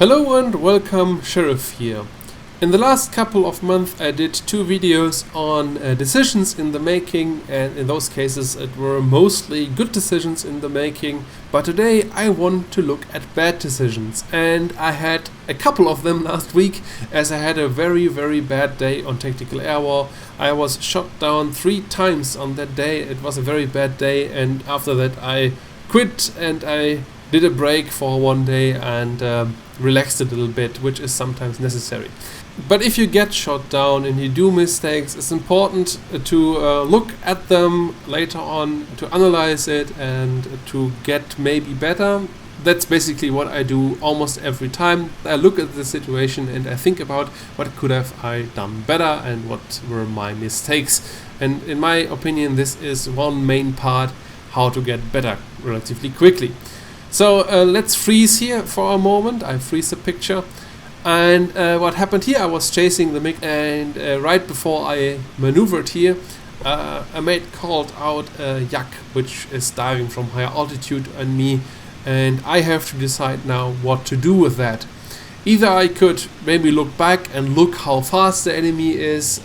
Hello and welcome, Sheriff here. In the last couple of months I did 2 videos on decisions in the making, and in those cases it were mostly good decisions in the making, but today I want to look at bad decisions, and I had a couple of them last week as I had a very bad day on tactical air war. I was shot down 3 times on that day. It was a very bad day, and after that I quit and I did a break for one day and relaxed a little bit, which is sometimes necessary. But if you get shot down and you do mistakes, it's important to look at them later on, to analyze it and to get maybe better. That's basically what I do almost every time. I look at the situation and I think about what could have I done better and what were my mistakes. And in my opinion, this is one main part, how to get better relatively quickly. So let's freeze here for a moment. I freeze the picture. And what happened here, I was chasing the MiG, and right before I maneuvered here, a mate called out a yak, which is diving from higher altitude on me, and I have to decide now what to do with that. Either I could maybe look back and look how fast the enemy is,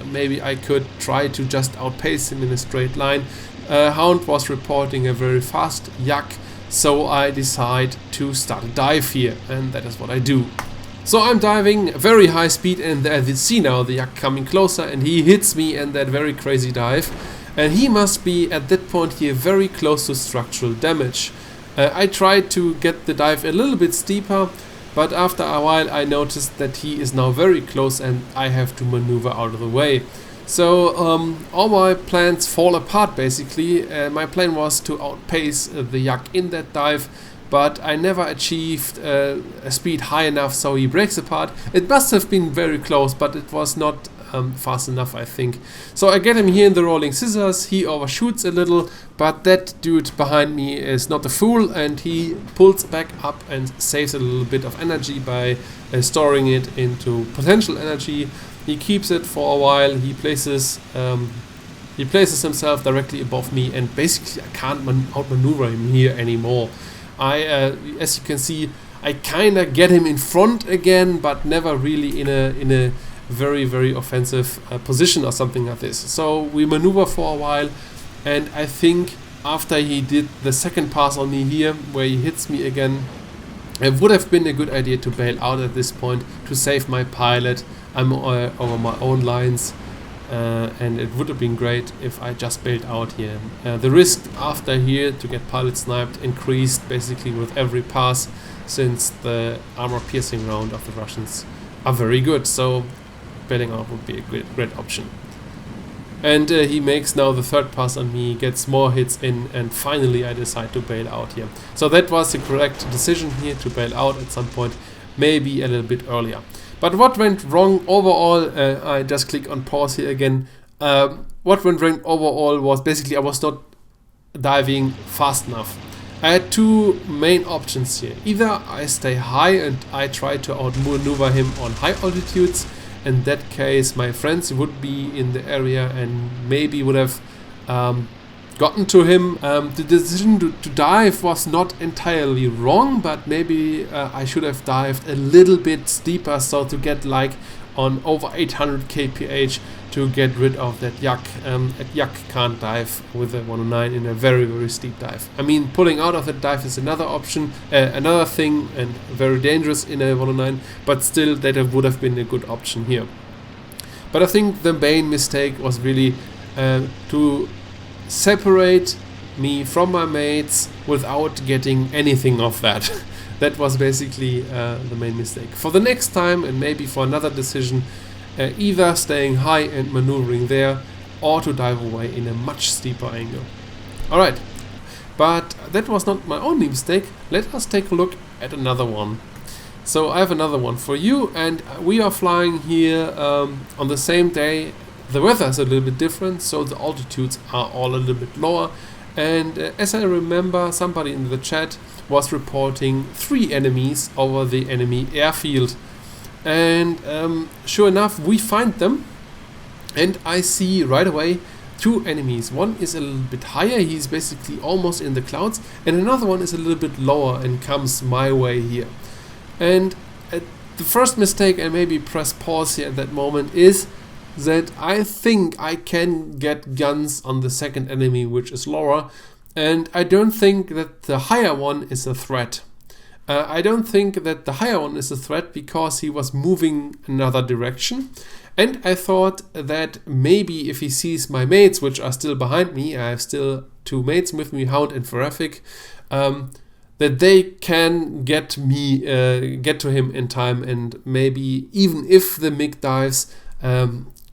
maybe I could try to just outpace him in a straight line. Hound was reporting a very fast yak, so I decide to start a dive here, and that is what I do. So I'm diving very high speed, and I see now the yak coming closer, and he hits me in that very crazy dive, and he must be at that point here very close to structural damage. I tried to get the dive a little bit steeper, but after a while I noticed that he is now very close and I have to maneuver out of the way. So all my plans fall apart basically. My plan was to outpace the yak in that dive, but I never achieved a speed high enough, so he breaks apart. It must have been very close, but it was not fast enough, I think. So I get him here in the rolling scissors. He overshoots a little, but that dude behind me is not a fool, and he pulls back up and saves a little bit of energy by storing it into potential energy. He keeps it for a while. He places himself directly above me, and basically I can't outmaneuver him here anymore. As you can see, I kinda get him in front again, but never really in a very offensive position or something like this. So we maneuver for a while, and I think after he did the second pass on me here, where he hits me again, it would have been a good idea to bail out at this point to save my pilot. I'm over my own lines. And it would have been great if I just bailed out here. The risk after here to get pilot sniped increased basically with every pass, since the armor piercing round of the Russians are very good, so bailing out would be a great option. And he makes now the third pass on me, gets more hits in, and finally I decide to bail out here. So that was the correct decision here, to bail out at some point, maybe a little bit earlier. But what went wrong overall, I just click on pause here again. What went wrong overall was basically I was not diving fast enough. I had 2 main options here. Either I stay high and I try to outmaneuver him on high altitudes. In that case, my friends would be in the area and maybe would have gotten to him. The decision to dive was not entirely wrong, but maybe I should have dived a little bit steeper, so to get like on over 800 kph to get rid of that yak. A yak can't dive with a 109 in a very steep dive. I mean, pulling out of that dive is another option, another thing, and very dangerous in a 109, but still that would have been a good option here. But I think the main mistake was really to separate me from my mates without getting anything of that. That was basically the main mistake. For the next time, and maybe for another decision, either staying high and maneuvering there, or to dive away in a much steeper angle. Alright, but that was not my only mistake. Let us take a look at another one. So I have another one for you, and we are flying here on the same day. The weather is a little bit different, so the altitudes are all a little bit lower. And as I remember, somebody in the chat was reporting 3 enemies over the enemy airfield. And sure enough, we find them. And I see right away 2 enemies. One is a little bit higher, he's basically almost in the clouds. And another one is a little bit lower and comes my way here. And the first mistake, and maybe press pause here at that moment, is that I think I can get guns on the second enemy, which is lower, and I don't think that the higher one is a threat. I don't think that the higher one is a threat because he was moving another direction, and I thought that maybe if he sees my mates, which are still behind me, I have still 2 mates with me, Hound and Ferrific, that they can get to him in time, and maybe even if the MiG dives,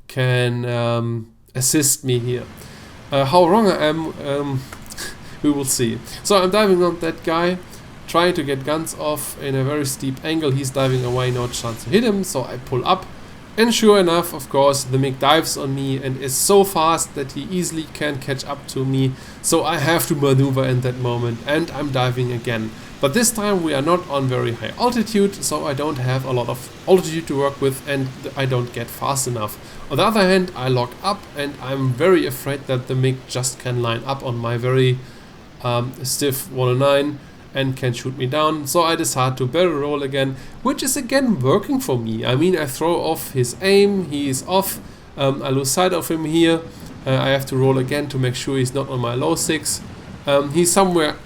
can assist me here. How wrong I am, we will see. So I'm diving on that guy, trying to get guns off in a very steep angle. He's diving away, no chance to hit him, so I pull up. And sure enough, of course, the MiG dives on me and is so fast that he easily can catch up to me. So I have to maneuver in that moment, and I'm diving again. But this time we are not on very high altitude, so I don't have a lot of altitude to work with, and I don't get fast enough. On the other hand, I lock up, and I'm very afraid that the MiG just can line up on my very stiff 109 and can shoot me down. So I decide to barrel roll again, which is again working for me. I mean, I throw off his aim, he is off, I lose sight of him here. I have to roll again to make sure he's not on my low 6. He's somewhere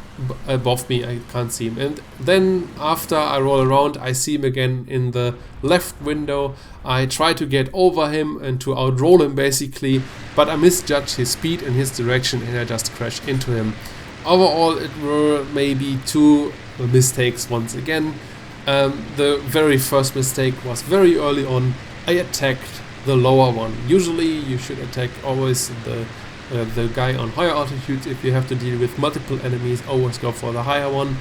above me, I can't see him. And then after I roll around, I see him again in the left window. I try to get over him and to outroll him basically, but I misjudge his speed and his direction, and I just crash into him. Overall, it were maybe 2 mistakes once again. The very first mistake was very early on. I attacked the lower one. Usually you should attack always the guy on higher altitude. If you have to deal with multiple enemies, always go for the higher one.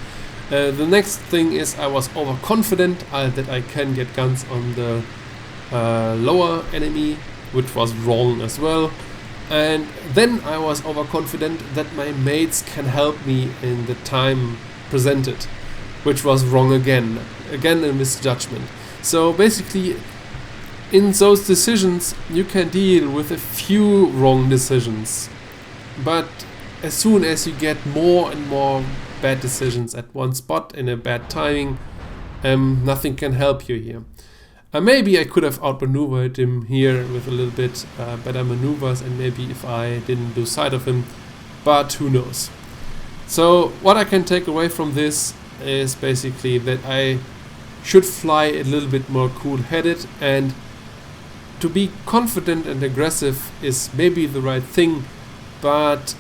The next thing is I was overconfident that I can get guns on the lower enemy, which was wrong as well. And then I was overconfident that my mates can help me in the time presented, which was wrong again. Again, a misjudgment. So basically, in those decisions, you can deal with a few wrong decisions. But as soon as you get more and more bad decisions at one spot in a bad timing, nothing can help you here. Maybe I could have outmaneuvered him here with a little bit better maneuvers, and maybe if I didn't lose sight of him, but who knows. So what I can take away from this is basically that I should fly a little bit more cool-headed, and to be confident and aggressive is maybe the right thing, but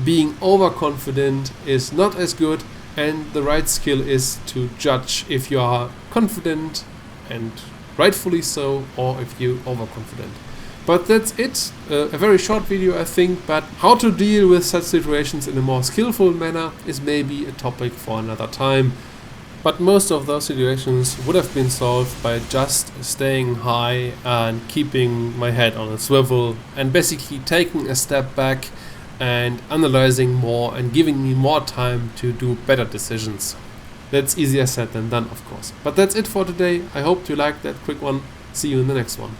being overconfident is not as good, and the right skill is to judge if you are confident and rightfully so, or if you're overconfident. But that's it. A very short video, I think, but how to deal with such situations in a more skillful manner is maybe a topic for another time. But most of those situations would have been solved by just staying high and keeping my head on a swivel, and basically taking a step back and analyzing more and giving me more time to do better decisions. That's easier said than done, of course. But that's it for today. I hope you liked that quick one. See you in the next one.